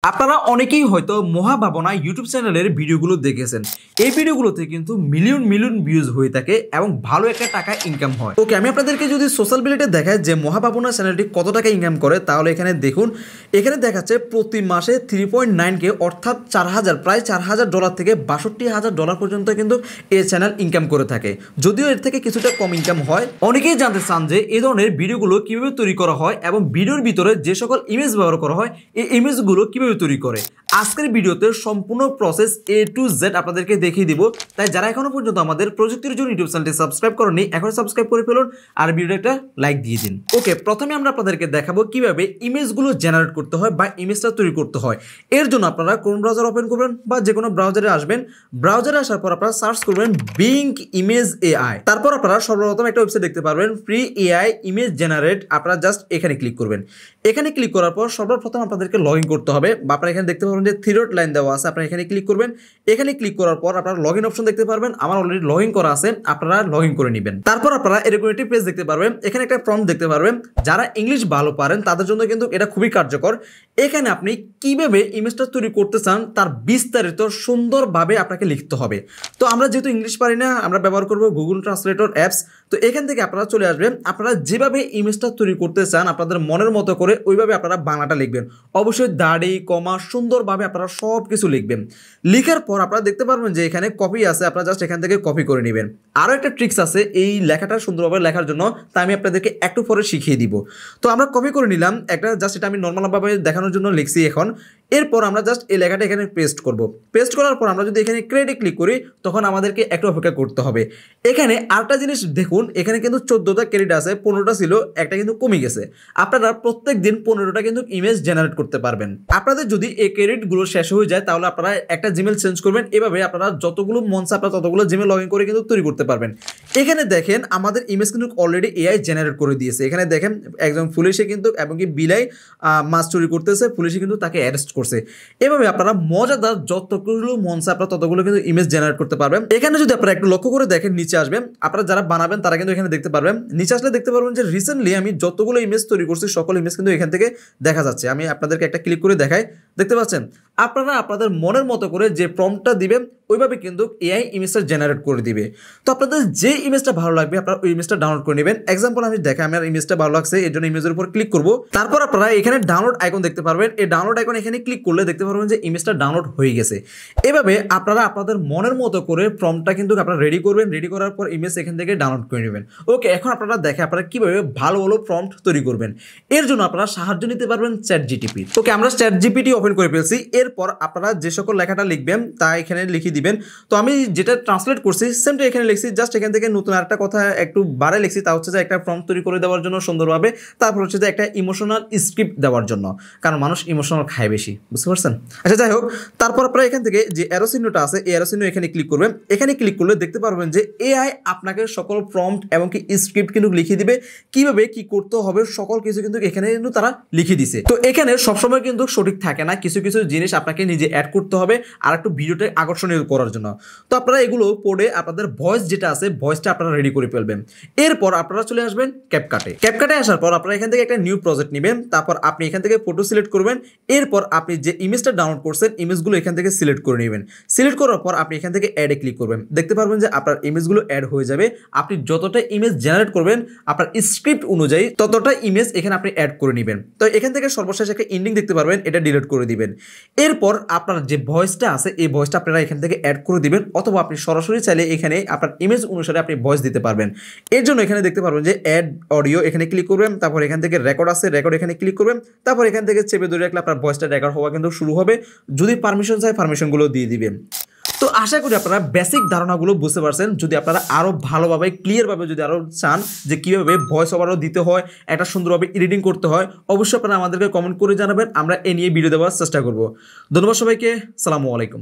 আপনারা অনেকেই হয়তো মহা ভাবনা ইউটিউব চ্যানেলের ভিডিওগুলো দেখেছেন। এই ভিডিওগুলোতে কিন্তু মিলিয়ন মিলিয়ন ভিউজ হয়ে থাকে এবং ভালো একটা টাকা ইনকাম হয়। ওকে, আমি আপনাদেরকে যদি সোশ্যাল মিডিয়াতে দেখাই যে মহা ভাবনা চ্যানেলটি কত টাকা ইনকাম করে, তাহলে এখানে দেখুন, এখানে দেখাচ্ছে প্রতি মাসে 3.9K অর্থাৎ 4000 প্রায় $4000 থেকে $62,000 পর্যন্ত কিন্তু এই চ্যানেল ইনকাম করে থাকে। যদিও এর থেকে কিছুটা কম ইনকাম হয়। অনেকেই জানতে চান যে এই ধরনের ভিডিওগুলো কিভাবে তৈরি করা হয় এবং ভিডিওর ভিতরে যে সকল ইমেজ ব্যবহার করা হয় এই ইমেজগুলো কিভাবে তৈরি করে। আজকের ভিডিওতে সম্পূর্ণ প্রসেস A to Z আপনাদেরকে দেখিয়ে দিব। তাই যারা এখনো পর্যন্ত আমাদের প্রযুক্তির জন্য ইউটিউব চ্যানেলটি সাবস্ক্রাইব করেননি, এখন সাবস্ক্রাইব করে ফেলুন আর ভিডিওটা একটা লাইক দিয়ে দিন। ওকে, প্রথমে আমরা আপনাদেরকে দেখাবো কিভাবে ইমেজগুলো জেনারেট করতে হয় বা ইমেজটা তৈরি করতে হয়। এর জন্য আপনারা কোন ব্রাউজার ওপেন করবেন বা যে কোনো ব্রাউজারে আসবেন। ব্রাউজারে আসার পর আপনারা সার্চ করবেন বিং ইমেজ AI। তারপর আপনারা সর্বপ্রথম একটা ওয়েবসাইট দেখতে পারবেন ফ্রি AI ইমেজ জেনারেট। আপনারা জাস্ট এখানে ক্লিক করবেন। এখানে ক্লিক করার পর সর্বপ্রথম আপনাদেরকে লগ ইন করতে হবে বা আপনারা এখানে দেখতে পারবেন যে থ্রি ডট লাইন দেওয়া আছে। আপনারা এখানে ক্লিক করবেন। এখানে ক্লিক করার পর আপনারা লগ ইন অপশন দেখতে পারবেন। আমার অলরেডি লগ ইন করা আছে, আপনারা লগ ইন করে নেবেন। তারপর আপনারা এরকম একটি পেজ দেখতে পারবেন। এখানে একটা প্রম্পট দেখতে পারবেন। যারা ইংলিশ ভালো পারেন তাদের জন্য কিন্তু এটা খুবই কার্যকর। এখানে আপনি কিভাবে ইমেজটা তৈরি করতে চান তার বিস্তারিত সুন্দরভাবে আপনাকে লিখতে হবে। তো আমরা যেহেতু ইংলিশ পারি না, আমরা ব্যবহার করব গুগল ট্রান্সলেটর অ্যাপস। তো এখান থেকে আপনারা চলে আসবেন। আপনারা যেভাবে ইমেজটা তৈরি করতে চান আপনাদের মনের মতো করে ওইভাবে আপনারা বাংলাটা লিখবেন। অবশ্যই দাড়ি কমা সুন্দরভাবে আপনারা সব কিছু লিখবেন। লিখার পর আপনারা দেখতে পারবেন যে এখানে কপি আছে, আপনারা জাস্ট এখান থেকে কপি করে নেবেন। আরও একটা ট্রিক্স আছে এই লেখাটা সুন্দরভাবে লেখার জন্য, তা আমি আপনাদেরকে একটু পরে শিখিয়ে দিব। তো আমরা কপি করে নিলাম একটা, জাস্ট এটা আমি নর্মালভাবে দেখানোর জন্য লিখছি এখন। এরপর আমরা জাস্ট এই লেখাটা এখানে পেস্ট করব। পেস্ট করার পর আমরা যদি এখানে ক্রিয়েটে ক্লিক করি তখন আমাদেরকে একটু অপেক্ষা করতে হবে। এখানে আরেকটা জিনিস দেখুন, এখানে কিন্তু 14টা ক্রেডিট আছে, 15টা ছিল, একটা কিন্তু কমে গেছে। আপনারা প্রত্যেক দিন 15টা কিন্তু ইমেজ জেনারেট করতে পারবেন। আপনাদের যদি এই ক্রেডিটগুলো শেষ হয়ে যায় তাহলে আপনারা একটা জিমেল চেঞ্জ করবেন। এভাবে আপনারা যতগুলো মন চায় আপনারা ততগুলো জিমেল লগ ইন করে কিন্তু তৈরি করতে পারবেন। এখানে দেখেন আমাদের ইমেজ কিন্তু অলরেডি AI জেনারেট করে দিয়েছে। এখানে দেখেন একজন পুলিশে কিন্তু এবং কি বিলাই মাছ চুরি করতেছে, পুলিশে কিন্তু তাকে অ্যারেস্ট করছে। এভাবে আপনারা মজাদার যতগুলো মন চায় আপনারা ততগুলো কিন্তু ইমেজ জেনারেট করতে পারবেন। এখানে যদি আপনারা একটু লক্ষ্য করে দেখেন, নিচে আসবেন, আপনারা যারা বানাবেন তারা কিন্তু এখানে দেখতে পারবেন। নিচে আসলে দেখতে পারবেন যে রিসেন্টলি আমি যতগুলো ইমেজ তৈরি করছি সকল ইমেজ কিন্তু এখান থেকে দেখা যাচ্ছে। আমি আপনাদেরকে একটা ক্লিক করে দেখাই, দেখতে পাচ্ছেন। আপনারা আপনাদের মনের মতো করে যে প্রম্পটটা দিবেন ওইভাবে কিন্তু AI ইমেজটা জেনারেট করে দিবে। তো আপনাদের যে ইমেজটা ভালো লাগবে আপনারা ওই ইমেজটা ডাউনলোড করে নেবেন। এক্সাম্পল আমি দেখাই, আমার ইমেজটা ভালো লাগছে এর জন্য ইমেজের উপর ক্লিক করব। তারপর আপনারা এখানে ডাউনলোড আইকন দেখতে পারবেন। এই ডাউনলোড আইকন এখানে ক্লিক করলে দেখতে পারবেন যে ইমেজটা ডাউনলোড হয়ে গেছে। এভাবে আপনারা আপনাদের মনের মতো করে প্রম্পটটা কিন্তু আপনারা রেডি করবেন। রেডি করার পর ইমেজ এখান থেকে ডাউনলোড করে নেবেন। ওকে, এখন আপনারা দেখেন আপনারা কিভাবে ভালো ভালো প্রম্পট তৈরি করবেন। এর জন্য আপনারা সাহায্য নিতে পারবেন ChatGPT। ওকে, আমরা ChatGPT ওপেন করে ফেলছি। এরপর আপনারা যে সকল লেখাটা লিখবেন তা এখানে লিখে দিবেন। তো আমি যেটা ট্রান্সলেট করছি সেমটা এখানে লিখছি, জাস্ট এখান থেকে নতুন আরেকটা কথা একটু বাড়ে লিখছি, তা হচ্ছে যে একটা প্রম্পট তৈরি করে দেওয়ার জন্য সুন্দরভাবে। তারপর হচ্ছে যে একটা ইমোশনাল স্ক্রিপ্ট দেওয়ার জন্য, কারণ মানুষ ইমোশনাল খায় বেশি, বুঝতে পারছেন? আচ্ছা, যাই হোক, তারপর আপনারা এখান থেকে যে অ্যারো চিহ্নটা আছে এই অ্যারো চিহ্ন এখানে ক্লিক করবেন। এখানে ক্লিক করলে দেখতে পারবেন যে AI আপনাকে সকল প্রম্পট এবং কি স্ক্রিপ্ট কিন্তু লিখে দিবে, কিভাবে কি করতে হবে সকল কিছু কিন্তু এখানে কিন্তু তারা লিখে দিছে। তো এখানে সবসময় কিন্তু সঠিক থাকে না, কিছু কিছু জিনিস আপনাকে নিজে অ্যাড করতে হবে আর একটু ভিডিওটা আকর্ষণীয় করার জন্য। তো আপনারা এগুলো পড়ে আপনাদের ভয়েস যেটা আছে ভয়েসটা আপনারা রেডি করে ফেলবেন। এরপর আপনারা চলে আসবেন ক্যাপকাটে। ক্যাপকাটে আসার পর আপনারা এখান থেকে একটা নিউ প্রজেক্ট নেবেন। তারপর আপনি এখান থেকে ফটো সিলেক্ট করবেন। এরপর আপনি যে ইমেজটা ডাউনলোড করছেন ইমেজগুলো এখান থেকে সিলেক্ট করে নেবেন। সিলেক্ট করার পর আপনি এখান থেকে অ্যাডে ক্লিক করবেন। দেখতে পারবেন যে আপনার ইমেজগুলো অ্যাড হয়ে যাবে। আপনি যতটা ইমেজ জেনারেট করবেন আপনার স্ক্রিপ্ট অনুযায়ী ততটা ইমেজ এখানে আপনি অ্যাড করে নেবেন। তো এখান থেকে সর্বশেষ একটা এন্ডিং দেখতে পারবেন, এটা ডিলিট করে দিবেন। এরপর আপনার যে ভয়েসটা আছে এই ভয়েসটা আপনারা এখান থেকে অ্যাড করে দিবেন, অথবা আপনি সরাসরি চাইলে এখানে আপনার ইমেজ অনুসারে আপনি ভয়েস দিতে পারবেন। এর জন্য এখানে দেখতে পারবেন যে অ্যাড অডিও, এখানে ক্লিক করবেন। তারপর এখান থেকে রেকর্ড আছে, রেকর্ড এখানে ক্লিক করবেন। তারপর এখান থেকে চেপে ধরে রাখলে আপনার ভয়েসটা রেকর্ড হওয়া কিন্তু শুরু হবে। যদি পারমিশন চাই পারমিশনগুলো দিয়ে দিবেন। তো আশা করি আপনারা বেসিক ধারণাগুলো বুঝতে পারছেন। যদি আপনারা আরও ভালোভাবে ক্লিয়ারভাবে যদি আরও চান যে কীভাবে ভয়েস ওভারও দিতে হয়, একটা সুন্দরভাবে এডিটিং করতে হয়, অবশ্যই আপনারা আমাদেরকে কমেন্ট করে জানাবেন। আমরা এ নিয়ে ভিডিও দেওয়ার চেষ্টা করব। ধন্যবাদ সবাইকে, আসসালামু আলাইকুম।